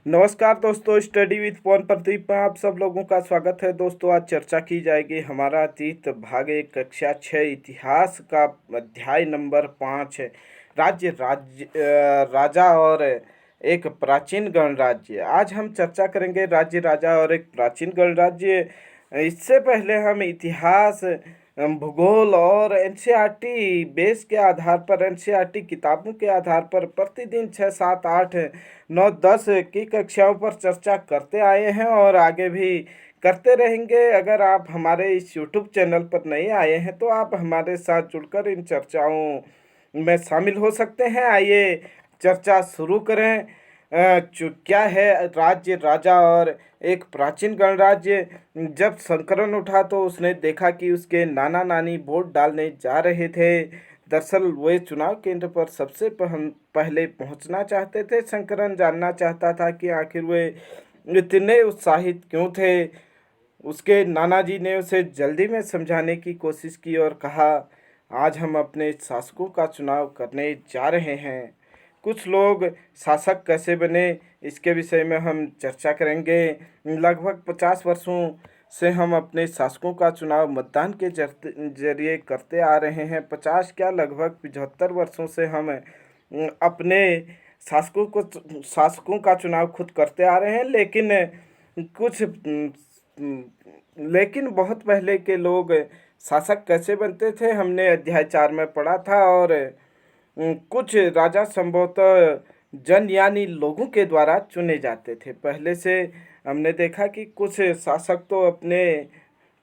नमस्कार दोस्तों, study with पवन प्रदीप में आप सब लोगों का स्वागत है। दोस्तों, आज चर्चा की जाएगी हमारा अतीत भाग एक कक्षा 6 इतिहास का अध्याय नंबर 5 है राजा और एक प्राचीन गणराज्य। आज हम चर्चा करेंगे राज्य, राजा और एक प्राचीन गणराज्य। इससे पहले हम इतिहास, भूगोल और एनसीईआरटी बेस के आधार पर, एनसीईआरटी किताबों के आधार पर प्रतिदिन 6, 7, 8, 9, 10 की कक्षाओं पर चर्चा करते आए हैं और आगे भी करते रहेंगे। अगर आप हमारे इस यूट्यूब चैनल पर नए आए हैं तो आप हमारे साथ जुड़कर इन चर्चाओं में शामिल हो सकते हैं। आइए चर्चा शुरू करें। क्या है राज्य, राजा और एक प्राचीन गणराज्य। जब संकरण उठा तो उसने देखा कि उसके नाना नानी वोट डालने जा रहे थे। दरअसल वे चुनाव केंद्र पर सबसे पहले पहुंचना चाहते थे। शंकरन जानना चाहता था कि आखिर वे इतने उत्साहित क्यों थे। उसके नाना जी ने उसे जल्दी में समझाने की कोशिश की और कहा, आज हम अपने शासकों का चुनाव करने जा रहे हैं। कुछ लोग शासक कैसे बने, इसके विषय में हम चर्चा करेंगे। लगभग 50 वर्षों से हम अपने शासकों का चुनाव मतदान के जरिए करते आ रहे हैं। 50 क्या, लगभग 75 वर्षों से हम अपने शासकों का चुनाव खुद करते आ रहे हैं। कुछ लेकिन बहुत पहले के लोग शासक कैसे बनते थे, हमने अध्याय 4 में पढ़ा था। और कुछ राजा संभवतः जन यानी लोगों के द्वारा चुने जाते थे। पहले से हमने देखा कि कुछ शासक तो अपने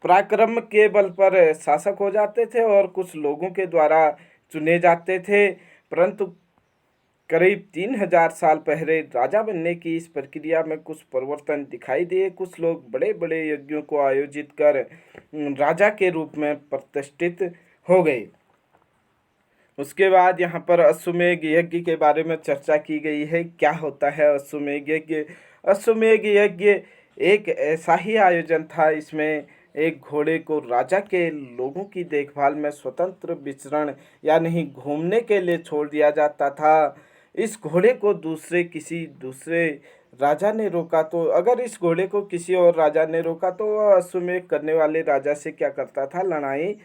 पराक्रम के बल पर शासक हो जाते थे और कुछ लोगों के द्वारा चुने जाते थे। परंतु करीब 3000 साल पहले राजा बनने की इस प्रक्रिया में कुछ परिवर्तन दिखाई दिए। कुछ लोग बड़े बड़े यज्ञों को आयोजित कर राजा के रूप में प्रतिष्ठित हो गए। उसके बाद यहाँ पर अश्वमेध यज्ञ के बारे में चर्चा की गई है। क्या होता है अश्वमेध यज्ञ? अश्वमेध यज्ञ एक ऐसा ही आयोजन था, इसमें एक घोड़े को राजा के लोगों की देखभाल में स्वतंत्र विचरण या नहीं घूमने के लिए छोड़ दिया जाता था। इस घोड़े को किसी दूसरे राजा ने रोका तो, अगर इस घोड़े को किसी और राजा ने रोका तो वह अश्वमेध करने वाले राजा से क्या करता था, लड़ाई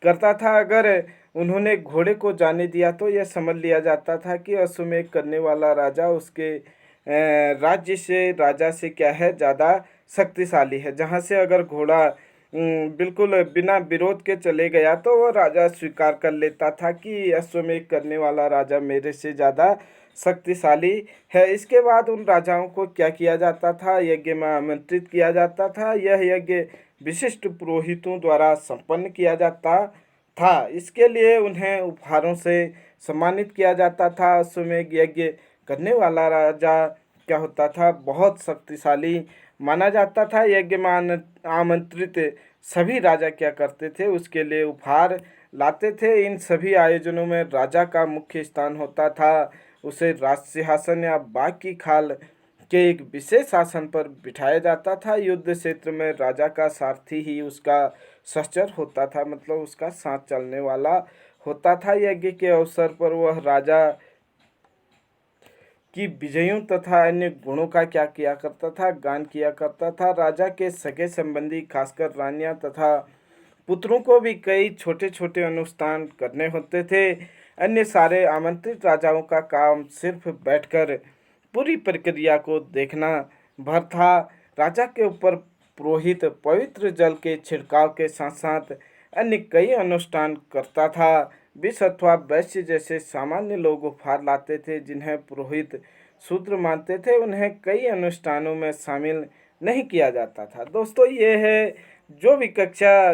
करता था। अगर उन्होंने घोड़े को जाने दिया तो यह समझ लिया जाता था कि अश्वमेध करने वाला राजा उसके राजा से क्या है, ज़्यादा शक्तिशाली है। जहाँ से अगर घोड़ा बिल्कुल बिना विरोध के चले गया तो वह राजा स्वीकार कर लेता था कि अश्वमेध करने वाला राजा मेरे से ज़्यादा शक्तिशाली है। इसके बाद उन राजाओं को क्या किया जाता था, यज्ञ में आमंत्रित किया जाता था। यह यज्ञ विशिष्ट पुरोहितों द्वारा संपन्न किया जाता था। इसके लिए उन्हें उपहारों से सम्मानित किया जाता था। अश्वमेध यज्ञ करने वाला राजा क्या होता था, बहुत शक्तिशाली माना जाता था। यज्ञ में आमंत्रित सभी राजा क्या करते थे, उसके लिए उपहार लाते थे। इन सभी आयोजनों में राजा का मुख्य स्थान होता था। उसे राज सिंहासन या बाघ की खाल के एक विशेष आसन पर बिठाया जाता था। युद्ध क्षेत्र में राजा का सारथी ही उसका सहचर होता था, मतलब उसका साथ चलने वाला होता था। यज्ञ के अवसर पर वह राजा की विजयों तथा अन्य गुणों का क्या किया करता था, गान किया करता था। राजा के सगे संबंधी, खासकर रानियां तथा पुत्रों को भी कई छोटे छोटे अनुष्ठान करने होते थे। अन्य सारे आमंत्रित राजाओं का काम सिर्फ बैठकर पूरी प्रक्रिया को देखना भर था। राजा के ऊपर पुरोहित पवित्र जल के छिड़काव के साथ साथ अन्य कई अनुष्ठान करता था। विष अथवा वैश्य जैसे सामान्य लोग उपहार लाते थे, जिन्हें पुरोहित शूद्र मानते थे। उन्हें कई अनुष्ठानों में शामिल नहीं किया जाता था। दोस्तों, ये है जो भी कक्षा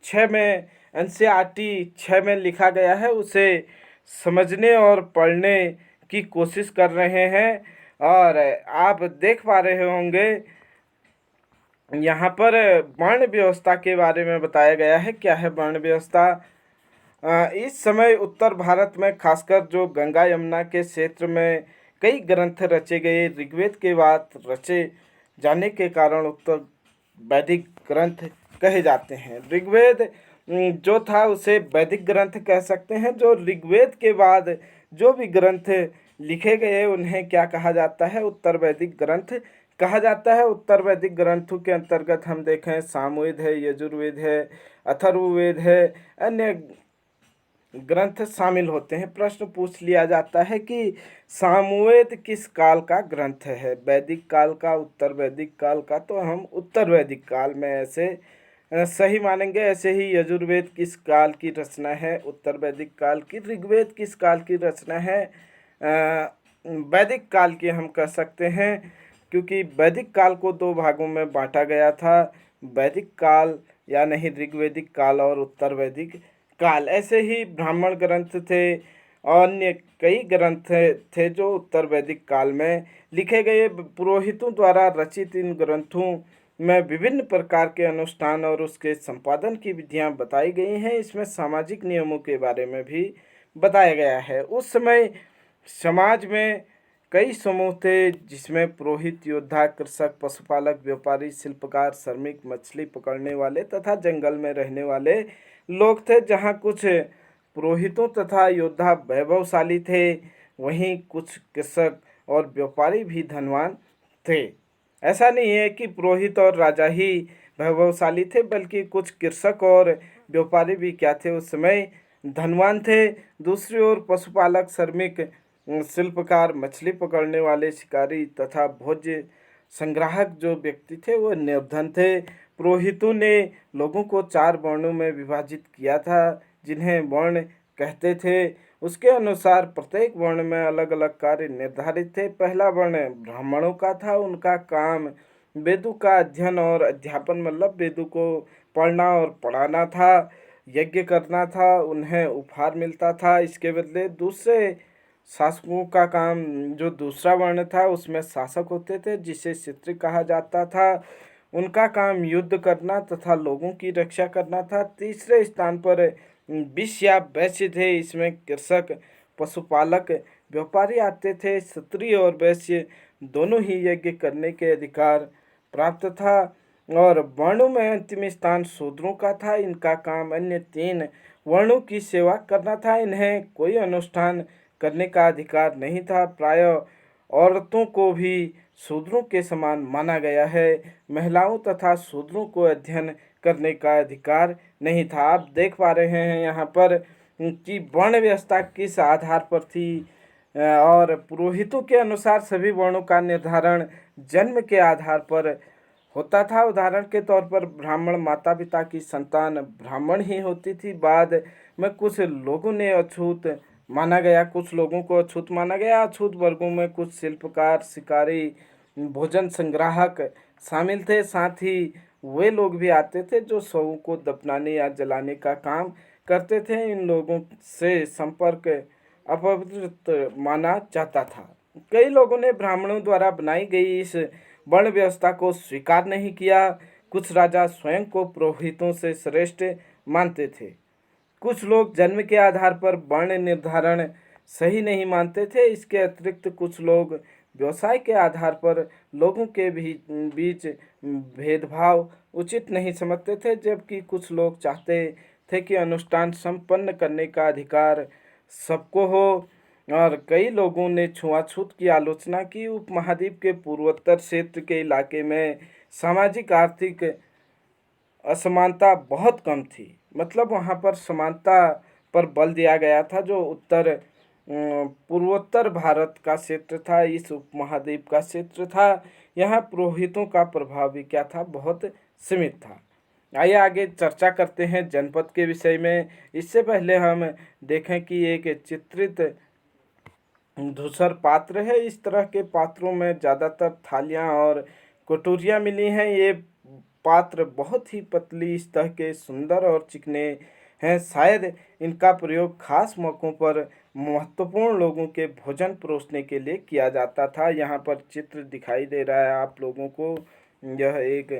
6 में एनसीईआरटी 6 में लिखा गया है, उसे समझने और पढ़ने की कोशिश कर रहे हैं। और आप देख पा रहे होंगे यहाँ पर वर्ण व्यवस्था के बारे में बताया गया है। क्या है वर्ण व्यवस्था? इस समय उत्तर भारत में, खासकर जो गंगा यमुना के क्षेत्र में कई ग्रंथ रचे गए। ऋग्वेद के बाद रचे जाने के कारण उत्तर वैदिक ग्रंथ कहे जाते हैं। ऋग्वेद जो था उसे वैदिक ग्रंथ कह सकते हैं। जो ऋग्वेद के बाद जो भी ग्रंथ लिखे गए उन्हें क्या कहा जाता है? उत्तर वैदिक ग्रंथ कहा जाता है। उत्तर वैदिक ग्रंथों के अंतर्गत हम देखें सामवेद है, यजुर्वेद है, अथर्ववेद है, अन्य ग्रंथ शामिल होते हैं। प्रश्न पूछ लिया जाता है कि सामवेद किस काल का ग्रंथ है? वैदिक काल का, उत्तर वैदिक काल का? तो हम उत्तर वैदिक काल में ऐसे सही मानेंगे। ऐसे ही यजुर्वेद किस काल की रचना है? उत्तर वैदिक काल की। ऋग्वेद किस काल की रचना है? वैदिक काल की हम कह सकते हैं, क्योंकि वैदिक काल को दो भागों में बांटा गया था, वैदिक काल या नहीं ऋग्वेदिक काल और उत्तर वैदिक काल। ऐसे ही ब्राह्मण ग्रंथ थे और अन्य कई ग्रंथ थे जो उत्तर वैदिक काल में लिखे गए। पुरोहितों द्वारा रचित इन ग्रंथों में विभिन्न प्रकार के अनुष्ठान और उसके संपादन की विधियां बताई गई हैं। इसमें सामाजिक नियमों के बारे में भी बताया गया है। उस समय समाज में कई समूह थे, जिसमें पुरोहित, योद्धा, कृषक, पशुपालक, व्यापारी, शिल्पकार, श्रमिक, मछली पकड़ने वाले तथा जंगल में रहने वाले लोग थे। जहाँ कुछ पुरोहितों तथा योद्धा वैभवशाली थे, वहीं कुछ कृषक और व्यापारी भी धनवान थे। ऐसा नहीं है कि पुरोहित और राजा ही वैभवशाली थे, बल्कि कुछ कृषक और व्यापारी भी क्या थे? उस समय धनवान थे। दूसरी ओर पशुपालक, श्रमिक, शिल्पकार, मछली पकड़ने वाले, शिकारी तथा भोज्य संग्राहक जो व्यक्ति थे वो निर्धन थे। पुरोहितों ने लोगों को 4 वर्णों में विभाजित किया था, जिन्हें वर्ण कहते थे। उसके अनुसार प्रत्येक वर्ण में अलग अलग कार्य निर्धारित थे। पहला वर्ण ब्राह्मणों का था। उनका काम वेदों का अध्ययन और अध्यापन, मतलब वेदों को पढ़ना और पढ़ाना था, यज्ञ करना था, उन्हें उपहार मिलता था। इसके बदले दूसरे शासकों का काम, जो दूसरा वर्ण था उसमें शासक होते थे, जिसे क्षत्रिय कहा जाता था, उनका काम युद्ध करना तथा लोगों की रक्षा करना था। तीसरे स्थान पर विष या वैश्य थे। इसमें कृषक, पशुपालक, व्यापारी आते थे। क्षत्रिय और वैश्य दोनों ही यज्ञ करने के अधिकार प्राप्त था। और वर्णों में अंतिम स्थान शूद्रों का था। इनका काम अन्य 3 वर्णों की सेवा करना था। इन्हें कोई अनुष्ठान करने का अधिकार नहीं था। प्रायः औरतों को भी शूद्रों के समान माना गया है। महिलाओं तथा शूद्रों को अध्ययन करने का अधिकार नहीं था। आप देख पा रहे हैं यहाँ पर कि वर्ण व्यवस्था किस आधार पर थी। और पुरोहितों के अनुसार सभी वर्णों का निर्धारण जन्म के आधार पर होता था। उदाहरण के तौर पर ब्राह्मण माता पिता की संतान ब्राह्मण ही होती थी। बाद में कुछ लोगों ने अछूत माना गया, कुछ लोगों को अछूत माना गया। अछूत वर्गों में कुछ शिल्पकार, शिकारी, भोजन संग्राहक शामिल थे। साथ ही वे लोग भी आते थे जो शवों को दफनाने या जलाने का काम करते थे। इन लोगों से संपर्क अपवित्र माना जाता था। कई लोगों ने ब्राह्मणों द्वारा बनाई गई इस वर्ण व्यवस्था को स्वीकार नहीं किया। कुछ राजा स्वयं को पुरोहितों से श्रेष्ठ मानते थे। कुछ लोग जन्म के आधार पर वर्ण निर्धारण सही नहीं मानते थे। इसके अतिरिक्त कुछ लोग व्यवसाय के आधार पर लोगों के बीच भेदभाव उचित नहीं समझते थे, जबकि कुछ लोग चाहते थे कि अनुष्ठान संपन्न करने का अधिकार सबको हो। और कई लोगों ने छुआछूत की आलोचना की। उपमहाद्वीप के पूर्वोत्तर क्षेत्र के इलाके में सामाजिक आर्थिक असमानता बहुत कम थी। मतलब वहाँ पर समानता पर बल दिया गया था। जो पूर्वोत्तर भारत का क्षेत्र था, इस उपमहाद्वीप का क्षेत्र था, यहाँ पुरोहितों का प्रभाव भी क्या था? बहुत सीमित था। आइए आगे चर्चा करते हैं जनपद के विषय में। इससे पहले हम देखें कि एक चित्रित धूसर पात्र है। इस तरह के पात्रों में ज़्यादातर थालियाँ और कटोरियाँ मिली हैं। ये पात्र बहुत ही पतली सतह के, सुंदर और चिकने हैं। शायद इनका प्रयोग खास मौक़ों पर महत्वपूर्ण लोगों के भोजन परोसने के लिए किया जाता था। यहाँ पर चित्र दिखाई दे रहा है आप लोगों को। यह एक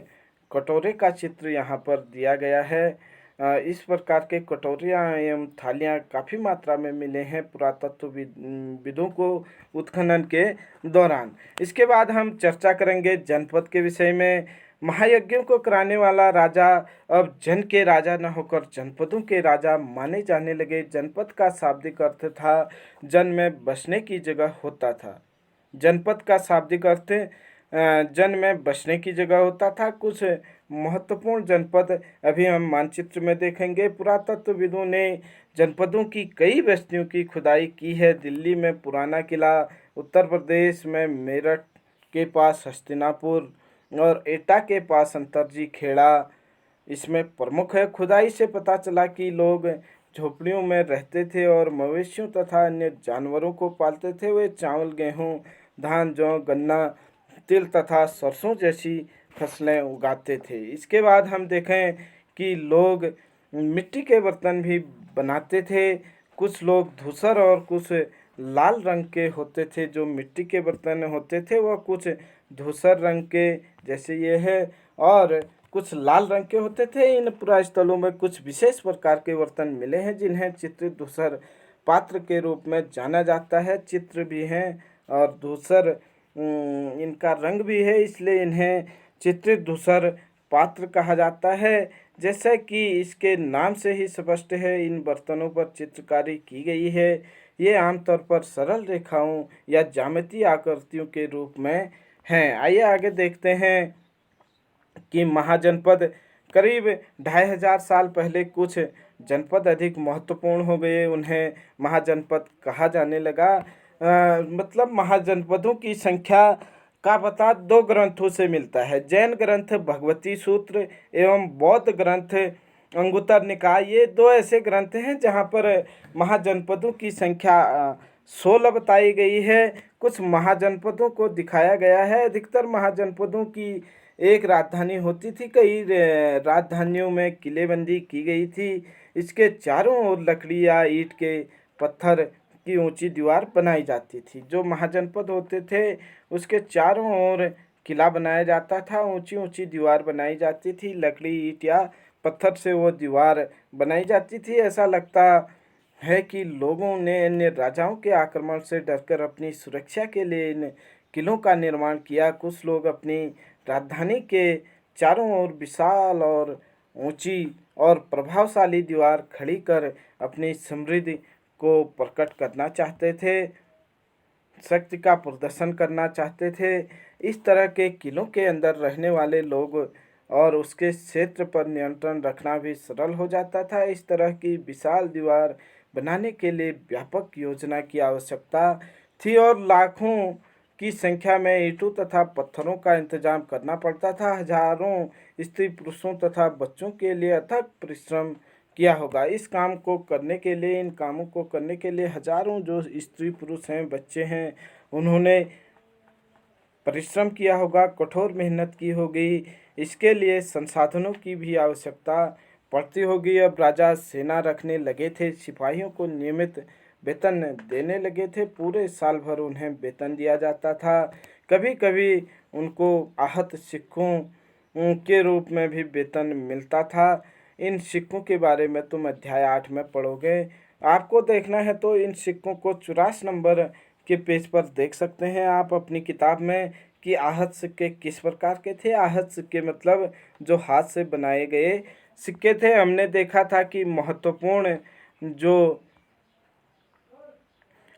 कटोरे का चित्र यहाँ पर दिया गया है। इस प्रकार के कटोरियाँ एवं थालियाँ काफ़ी मात्रा में मिले हैं पुरातत्वविदों को उत्खनन के दौरान। इसके बाद हम चर्चा करेंगे जनपद के विषय में। महायज्ञों को कराने वाला राजा अब जन के राजा न होकर जनपदों के राजा माने जाने लगे। जनपद का शाब्दिक अर्थ था जन में बसने की जगह होता था। जनपद का शाब्दिक अर्थ जन में बसने की जगह होता था। कुछ महत्वपूर्ण जनपद अभी हम मानचित्र में देखेंगे। पुरातत्वविदों ने जनपदों की कई बस्तियों की खुदाई की है। दिल्ली में पुराना किला, उत्तर प्रदेश में मेरठ के पास हस्तिनापुर और एटा के पास अंतरजी खेड़ा इसमें प्रमुख है। खुदाई से पता चला कि लोग झोपड़ियों में रहते थे और मवेशियों तथा अन्य जानवरों को पालते थे। वे चावल, गेहूँ, धान, जौ, गन्ना, तिल तथा सरसों जैसी फसलें उगाते थे। इसके बाद हम देखें कि लोग मिट्टी के बर्तन भी बनाते थे। कुछ लोग धूसर और कुछ लाल रंग के होते थे। जो मिट्टी के बर्तन होते थे वह कुछ धूसर रंग के जैसे ये है और कुछ लाल रंग के होते थे। इन पुरास्थलों में कुछ विशेष प्रकार के बर्तन मिले हैं जिन्हें चित्रित धूसर पात्र के रूप में जाना जाता है। चित्र भी हैं और धूसर इनका रंग भी है, इसलिए इन्हें चित्रित धूसर पात्र कहा जाता है। जैसा कि इसके नाम से ही स्पष्ट है, इन बर्तनों पर चित्रकारी की गई है। ये आमतौर पर सरल रेखाओं या ज्यामितीय आकृतियों के रूप में हैं। आइए आगे देखते हैं कि महाजनपद करीब 2500 साल पहले कुछ जनपद अधिक महत्वपूर्ण हो गए, उन्हें महाजनपद कहा जाने लगा। मतलब महाजनपदों की संख्या का पता दो ग्रंथों से मिलता है। जैन ग्रंथ भगवती सूत्र एवं बौद्ध ग्रंथ अंगुत्तर निकाय, ये दो ऐसे ग्रंथ हैं जहाँ पर महाजनपदों की संख्या 16 बताई गई है। कुछ महाजनपदों को दिखाया गया है। अधिकतर महाजनपदों की एक राजधानी होती थी। कई राजधानियों में किलेबंदी की गई थी। इसके चारों ओर लकड़ी या ईंट के पत्थर की ऊंची दीवार बनाई जाती थी। जो महाजनपद होते थे उसके चारों ओर किला बनाया जाता था। ऊंची ऊंची दीवार बनाई जाती थी। लकड़ी, ईंट या पत्थर से वो दीवार बनाई जाती थी। ऐसा लगता है कि लोगों ने अन्य राजाओं के आक्रमण से डरकर अपनी सुरक्षा के लिए इन किलों का निर्माण किया। कुछ लोग अपनी राजधानी के चारों ओर विशाल और ऊंची और प्रभावशाली दीवार खड़ी कर अपनी समृद्धि को प्रकट करना चाहते थे, शक्ति का प्रदर्शन करना चाहते थे। इस तरह के किलों के अंदर रहने वाले लोग और उसके क्षेत्र पर नियंत्रण रखना भी सरल हो जाता था। इस तरह की विशाल दीवार बनाने के लिए व्यापक योजना की आवश्यकता थी और लाखों की संख्या में ईंटों तथा पत्थरों का इंतजाम करना पड़ता था। हजारों स्त्री पुरुषों तथा बच्चों के लिए अथक परिश्रम किया होगा। इस काम को करने के लिए, इन कामों को करने के लिए हजारों जो स्त्री पुरुष हैं, बच्चे हैं, उन्होंने परिश्रम किया होगा, कठोर मेहनत की होगी। इसके लिए संसाधनों की भी आवश्यकता पड़ती होगी। अब राजा सेना रखने लगे थे, सिपाहियों को नियमित वेतन देने लगे थे। पूरे साल भर उन्हें वेतन दिया जाता था। कभी कभी उनको आहत सिक्कों के रूप में भी वेतन मिलता था। इन सिक्कों के बारे में तुम अध्याय 8 में पढ़ोगे। आपको देखना है तो इन सिक्कों को 84 नंबर के पेज पर देख सकते हैं आप अपनी किताब में कि आहत सिक्के किस प्रकार के थे। आहत सिक्के मतलब जो हाथ से बनाए गए सिक्के थे। हमने देखा था कि महत्वपूर्ण जो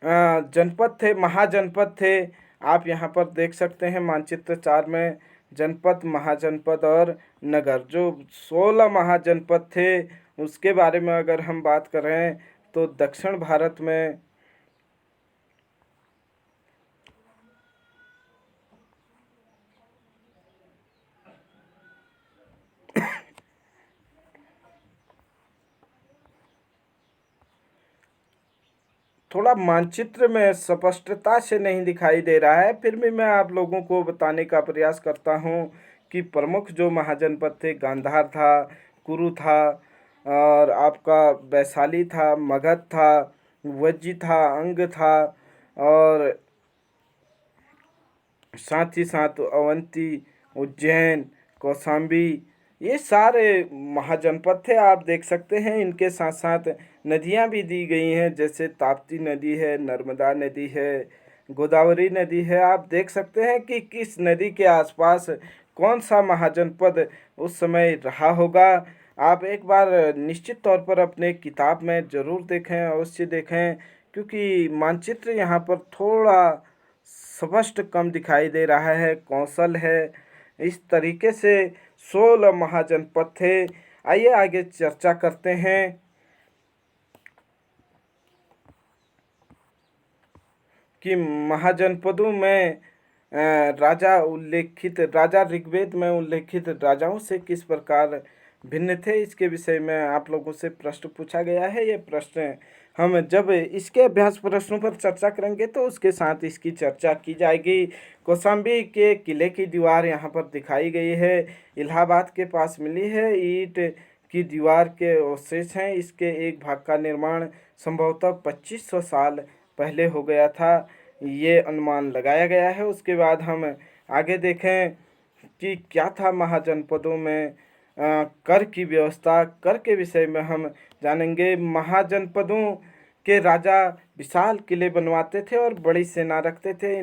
जनपद थे, महाजनपद थे, आप यहाँ पर देख सकते हैं मानचित्र 4 में जनपद, महाजनपद और नगर, जो 16 महाजनपद थे उसके बारे में अगर हम बात करें तो दक्षिण भारत में थोड़ा मानचित्र में स्पष्टता से नहीं दिखाई दे रहा है, फिर भी मैं आप लोगों को बताने का प्रयास करता हूँ कि प्रमुख जो महाजनपद थे, गांधार था, कुरु था और आपका वैशाली था, मगध था, वज्जी था, अंग था और साथ ही साथ अवंती, उज्जैन, कौशाम्बी, ये सारे महाजनपद थे। आप देख सकते हैं इनके साथ साथ नदियाँ भी दी गई हैं, जैसे ताप्ती नदी है, नर्मदा नदी है, गोदावरी नदी है। आप देख सकते हैं कि किस नदी के आसपास कौन सा महाजनपद उस समय रहा होगा। आप एक बार निश्चित तौर पर अपने किताब में ज़रूर देखें, अवश्य देखें, क्योंकि मानचित्र यहाँ पर थोड़ा स्पष्ट कम दिखाई दे रहा है। कौशल है इस तरीके से 16 महाजनपद थे। आइए आगे चर्चा करते हैं कि महाजनपदों में राजा ऋग्वेद में उल्लेखित राजाओं से किस प्रकार भिन्न थे, इसके विषय में आप लोगों से प्रश्न पूछा गया है। ये प्रश्न हम जब इसके अभ्यास प्रश्नों पर चर्चा करेंगे तो उसके साथ इसकी चर्चा की जाएगी। कौशाम्बी के किले की दीवार यहाँ पर दिखाई गई है, इलाहाबाद के पास मिली है। ईंट की दीवार के अवशेष हैं। इसके एक भाग का निर्माण संभवतः 2500 साल पहले हो गया था, ये अनुमान लगाया गया है। उसके बाद हम आगे देखें कि क्या था महाजनपदों में कर की व्यवस्था। कर के विषय में हम जानेंगे। महाजनपदों के राजा विशाल किले बनवाते थे और बड़ी सेना रखते थे।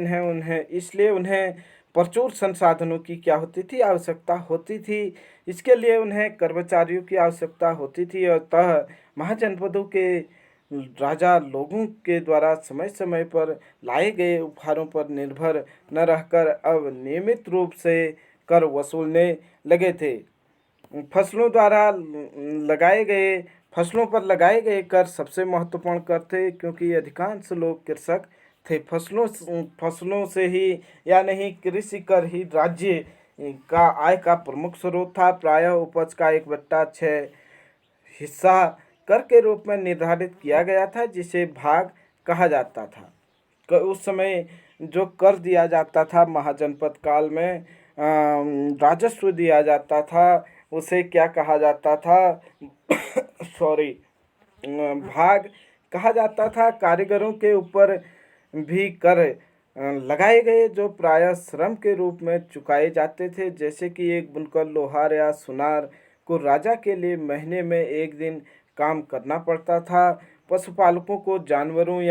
इसलिए उन्हें प्रचुर संसाधनों की क्या होती थी, आवश्यकता होती थी। इसके लिए उन्हें कर्मचारियों की आवश्यकता होती थी। और अतः महाजनपदों के राजा लोगों के द्वारा समय समय पर लाए गए उपहारों पर निर्भर न रहकर अब नियमित रूप से कर वसूलने लगे थे। फसलों पर लगाए गए कर सबसे महत्वपूर्ण कर थे, क्योंकि अधिकांश लोग कृषक थे। फसलों से ही या नहीं कृषि कर ही राज्य का आय का प्रमुख स्रोत था। प्रायः उपज का 1/6 हिस्सा कर के रूप में निर्धारित किया गया था, जिसे भाग कहा जाता था। उस समय जो कर दिया जाता था महाजनपद काल में, राजस्व दिया जाता था, उसे क्या कहा जाता था सॉरी भाग कहा जाता था। कारीगरों के ऊपर भी कर लगाए गए, जो प्रायः श्रम के रूप में चुकाए जाते थे। जैसे कि एक बुनकर, लोहार या सुनार को राजा के लिए महीने में एक दिन काम करना पड़ता था। पशुपालकों को जानवरों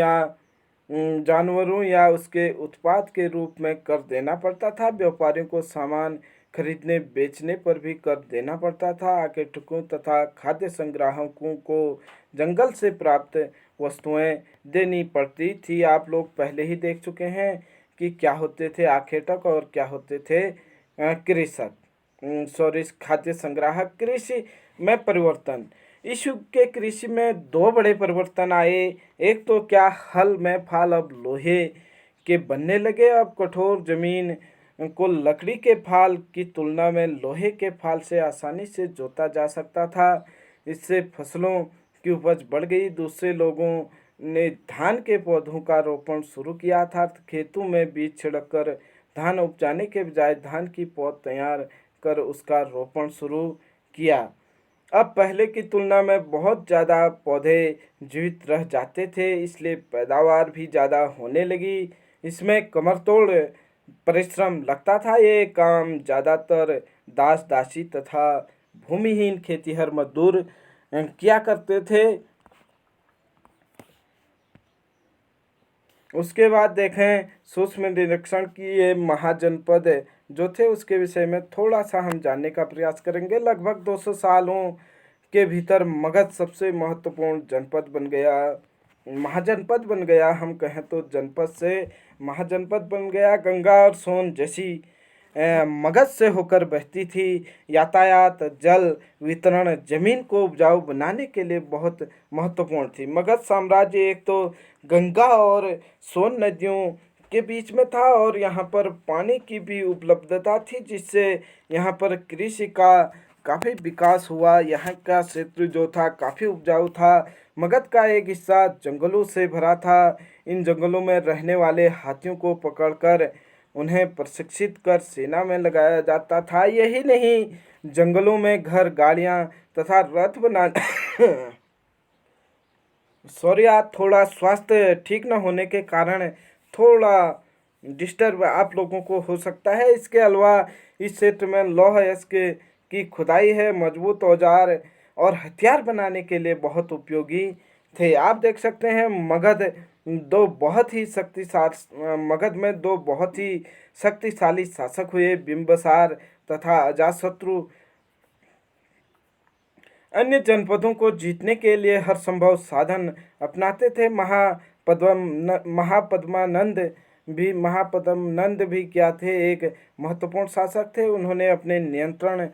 या उसके उत्पाद के रूप में कर देना पड़ता था। व्यापारियों को सामान खरीदने बेचने पर भी कर देना पड़ता था। आखेटकों तथा खाद्य संग्राहकों को जंगल से प्राप्त वस्तुएं देनी पड़ती थी। आप लोग पहले ही देख चुके हैं कि क्या होते थे आखेटक और क्या होते थे कृषक, खाद्य संग्राहक। कृषि में परिवर्तन। इस युग के कृषि में दो बड़े परिवर्तन आए। एक तो क्या, हल में फाल अब लोहे के बनने लगे। अब कठोर जमीन को लकड़ी के फाल की तुलना में लोहे के फाल से आसानी से जोता जा सकता था। इससे फसलों की उपज बढ़ गई। दूसरे लोगों ने धान के पौधों का रोपण शुरू किया था। खेतों में बीज छिड़ककर धान उपजाने के बजाय धान की पौध तैयार कर उसका रोपण शुरू किया। अब पहले की तुलना में बहुत ज़्यादा पौधे जीवित रह जाते थे, इसलिए पैदावार भी ज़्यादा होने लगी। इसमें कमरतोड़ परिश्रम लगता था। ये काम ज़्यादातर दास दासी तथा भूमिहीन खेतीहर मजदूर किया करते थे। उसके बाद देखें सूक्ष्म निरीक्षण की ये महाजनपद जो थे उसके विषय में थोड़ा सा हम जानने का प्रयास करेंगे। लगभग 200 सालों के भीतर मगध सबसे महत्वपूर्ण जनपद बन गया, महाजनपद बन गया। हम कहें तो जनपद से महाजनपद बन गया। गंगा और सोन जैसी मगध से होकर बहती थी। यातायात, जल वितरण जमीन को उपजाऊ बनाने के लिए बहुत महत्वपूर्ण थी। मगध साम्राज्य एक तो गंगा और सोन नदियों के बीच में था और यहाँ पर पानी की भी उपलब्धता थी, जिससे यहाँ पर कृषि का काफ़ी विकास हुआ। यहाँ का क्षेत्र जो था काफ़ी उपजाऊ था। मगध का एक हिस्सा जंगलों से भरा था। इन जंगलों में रहने वाले हाथियों को पकड़कर उन्हें प्रशिक्षित कर सेना में लगाया जाता था। यही नहीं, जंगलों में घर, गाड़ियाँ तथा रथ बना थोड़ा स्वास्थ्य ठीक न होने के कारण थोड़ा डिस्टर्ब आप लोगों को हो सकता है। इसके अलावा इस क्षेत्र में लौह अयस्क की खुदाई है। मजबूत औजार और हथियार बनाने के लिए बहुत उपयोगी थे। आप देख सकते हैं मगध दो बहुत ही शक्तिशाली मगध में दो बहुत ही शक्तिशाली शासक हुए, बिंबिसार तथा अजातशत्रु। अन्य जनपदों को जीतने के लिए हर संभव साधन अपनाते थे। महापद्मानंद भी क्या थे, एक महत्वपूर्ण शासक थे। उन्होंने अपने नियंत्रण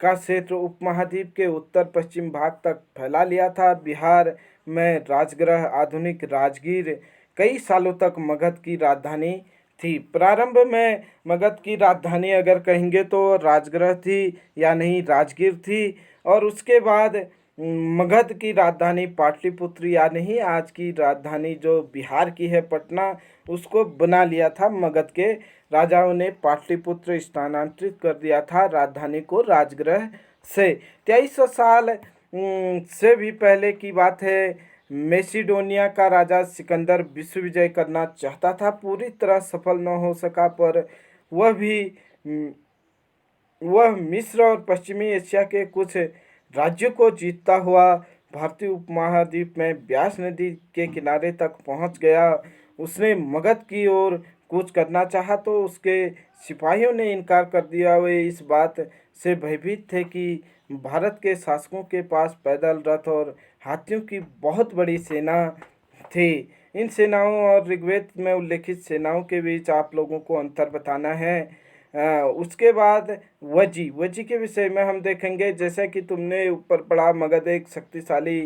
का क्षेत्र उपमहाद्वीप के उत्तर पश्चिम भाग तक फैला लिया था। बिहार में राजगृह, आधुनिक राजगीर, कई सालों तक मगध की राजधानी थी। प्रारंभ में मगध की राजधानी अगर कहेंगे तो राजगृह थी या नहीं, राजगीर थी। और उसके बाद मगध की राजधानी पाटलिपुत्र या नहीं, आज की राजधानी जो बिहार की है पटना, उसको बना लिया था। मगध के राजाओं ने पाटलिपुत्र स्थानांतरित कर दिया था राजधानी को राजगृह से। 2300 साल से भी पहले की बात है। मेसिडोनिया का राजा सिकंदर विश्व विजय करना चाहता था, पूरी तरह सफल न हो सका, पर वह मिस्र और पश्चिमी एशिया के कुछ राज्यों को जीतता हुआ भारतीय उपमहाद्वीप में ब्यास नदी के किनारे तक पहुंच गया। उसने मगध की ओर कूच करना चाहा तो उसके सिपाहियों ने इनकार कर दिया। वे इस बात से भयभीत थे कि भारत के शासकों के पास पैदल रथ और हाथियों की बहुत बड़ी सेना थी। इन सेनाओं और ऋग्वेद में उल्लेखित सेनाओं के बीच आप लोगों को अंतर बताना है। उसके बाद वज्जी के विषय में हम देखेंगे। जैसे कि तुमने ऊपर पढ़ा, मगध एक शक्तिशाली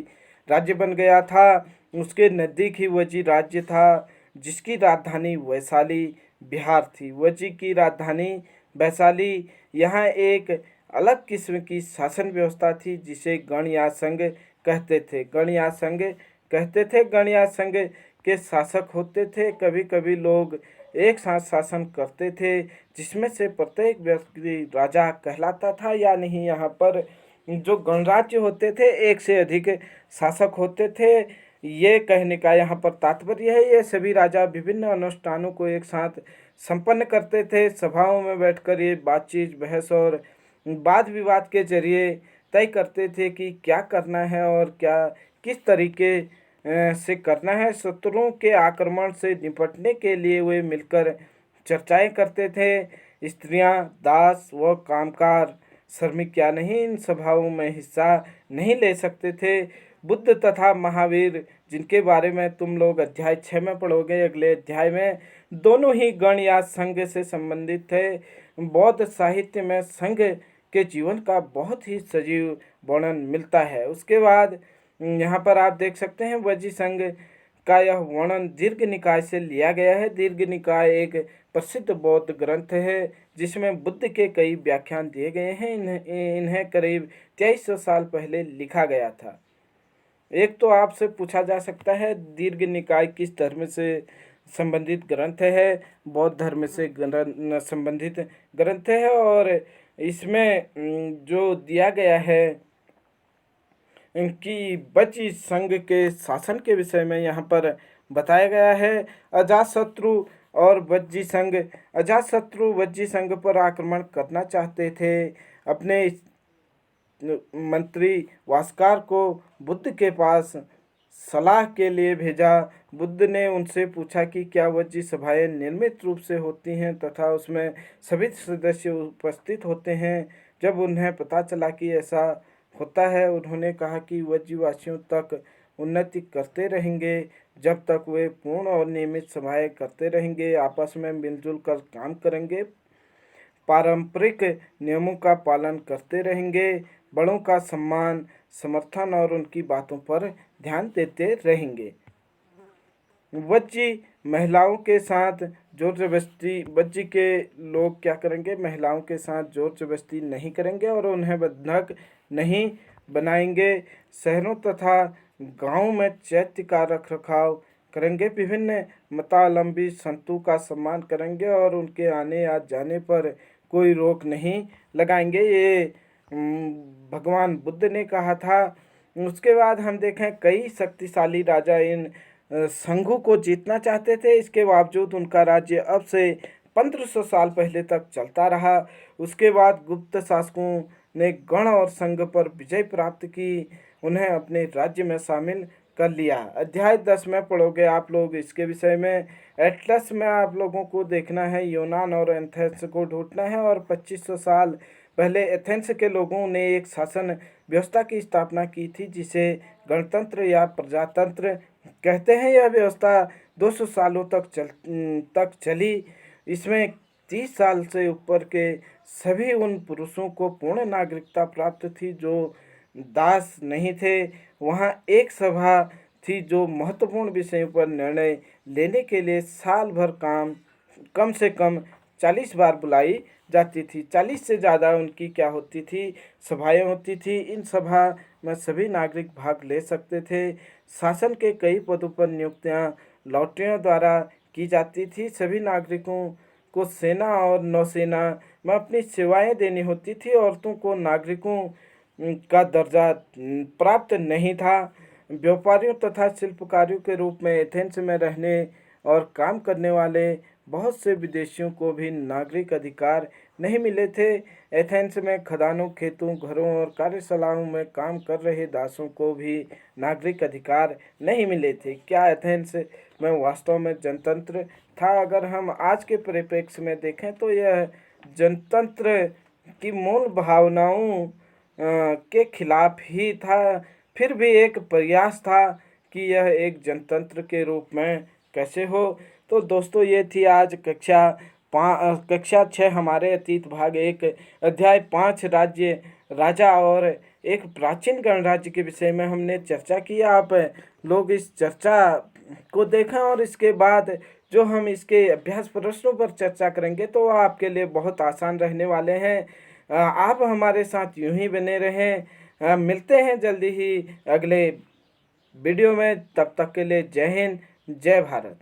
राज्य बन गया था। उसके नज़दीक ही वज्जी राज्य था, जिसकी राजधानी वैशाली बिहार थी। वज्जी की राजधानी वैशाली। यहाँ एक अलग किस्म की शासन व्यवस्था थी, जिसे गण या संघ कहते थे। गण या संघ के शासक होते थे। कभी कभी लोग एक साथ शासन करते थे, जिसमें से प्रत्येक व्यक्ति राजा कहलाता था या नहीं। यहाँ पर जो गणराज्य होते थे, एक से अधिक शासक होते थे। ये कहने का यहाँ पर तात्पर्य है, ये सभी राजा विभिन्न अनुष्ठानों को एक साथ संपन्न करते थे। सभाओं में बैठकर ये बातचीत, बहस और वाद विवाद के जरिए तय करते थे कि क्या करना है और क्या किस तरीके से करना है। शत्रुओं के आक्रमण से निपटने के लिए वे मिलकर चर्चाएं करते थे। स्त्रियां, दास व कामगार, श्रमिक क्या नहीं, इन सभाओं में हिस्सा नहीं ले सकते थे। बुद्ध तथा महावीर, जिनके बारे में तुम लोग अध्याय 6 में पढ़ोगे, अगले अध्याय में, दोनों ही गण या संघ से संबंधित थे। बौद्ध साहित्य में संघ के जीवन का बहुत ही सजीव वर्णन मिलता है। उसके बाद यहाँ पर आप देख सकते हैं, वज्जी संघ का यह वर्णन दीर्घ निकाय से लिया गया है। दीर्घ निकाय एक प्रसिद्ध बौद्ध ग्रंथ है, जिसमें बुद्ध के कई व्याख्यान दिए गए हैं। इन्हें करीब 2300 साल पहले लिखा गया था। एक तो आपसे पूछा जा सकता है, दीर्घ निकाय किस धर्म से संबंधित ग्रंथ है? बौद्ध धर्म से संबंधित ग्रंथ है। और इसमें जो दिया गया है कि वज्जी संघ के शासन के विषय में यहाँ पर बताया गया है। अजातशत्रु और वज्जी संघ। अजातशत्रु वज्जी संघ पर आक्रमण करना चाहते थे। अपने मंत्री वास्कार को बुद्ध के पास सलाह के लिए भेजा। बुद्ध ने उनसे पूछा कि क्या वज्जी सभाएं नियमित रूप से होती हैं तथा उसमें सभी सदस्य उपस्थित होते हैं। जब उन्हें पता चला कि ऐसा होता है, उन्होंने कहा कि वज्जीवासियों तक उन्नति करते रहेंगे जब तक वे पूर्ण और नियमित सभाएं करते रहेंगे, आपस में मिलजुल कर काम करेंगे, पारंपरिक नियमों का पालन करते रहेंगे, बड़ों का सम्मान, समर्थन और उनकी बातों पर ध्यान देते रहेंगे। वज्जी महिलाओं के साथ जोर जबरदस्ती, वज्जी के लोग क्या करेंगे, महिलाओं के साथ जोर जबरदस्ती नहीं करेंगे और उन्हें बंधक नहीं बनाएंगे। शहरों तथा गांवों में चैत्य का रखरखाव करेंगे। विभिन्न मतावलंबी संतों का सम्मान करेंगे और उनके आने या जाने पर कोई रोक नहीं लगाएंगे। ये भगवान बुद्ध ने कहा था। उसके बाद हम देखें, कई शक्तिशाली राजा इन संघों को जीतना चाहते थे। इसके बावजूद उनका राज्य अब से 1500 साल पहले तक चलता रहा। उसके बाद गुप्त शासकों ने गण और संघ पर विजय प्राप्त की, उन्हें अपने राज्य में शामिल कर लिया। अध्याय 10 में पढ़ोगे आप लोग इसके विषय में। एटलस में आप लोगों को देखना है, यूनान और एथेंस को ढूंढना है। और 2500 साल पहले एथेंस के लोगों ने एक शासन व्यवस्था की स्थापना की थी जिसे गणतंत्र या प्रजातंत्र कहते हैं। यह व्यवस्था 200 सालों तक चली। इसमें 30 साल से ऊपर के सभी उन पुरुषों को पूर्ण नागरिकता प्राप्त थी जो दास नहीं थे। वहाँ एक सभा थी जो महत्वपूर्ण विषयों पर निर्णय लेने के लिए साल भर कम से कम 40 बार बुलाई जाती थी। 40 से ज़्यादा उनकी क्या होती थी, सभाएं होती थी। इन सभा में सभी नागरिक भाग ले सकते थे। शासन के कई पदों पर नियुक्तियां लॉटरियों द्वारा की जाती थी। सभी नागरिकों को सेना और नौसेना में अपनी सेवाएं देनी होती थी। औरतों को नागरिकों का दर्जा प्राप्त नहीं था। व्यापारियों तथा शिल्पकारों के रूप में एथेंस में रहने और काम करने वाले बहुत से विदेशियों को भी नागरिक अधिकार नहीं मिले थे। एथेंस में खदानों, खेतों, घरों और कार्यशालाओं में काम कर रहे दासों को भी नागरिक अधिकार नहीं मिले थे। क्या एथेंस में वास्तव में जनतंत्र था? अगर हम आज के परिप्रेक्ष्य में देखें तो यह जनतंत्र की मूल भावनाओं के खिलाफ ही था। फिर भी एक प्रयास था कि यह एक जनतंत्र के रूप में कैसे हो। तो दोस्तों ये थी आज कक्षा 6 हमारे अतीत भाग 1 अध्याय 5 राज्य राजा और एक प्राचीन गणराज्य के विषय में हमने चर्चा की। आप लोग इस चर्चा को देखें और इसके बाद जो हम इसके अभ्यास प्रश्नों पर चर्चा करेंगे तो वह आपके लिए बहुत आसान रहने वाले हैं। आप हमारे साथ यूं ही बने रहें। मिलते हैं जल्दी ही अगले वीडियो में। तब तक के लिए जय हिंद, जय भारत।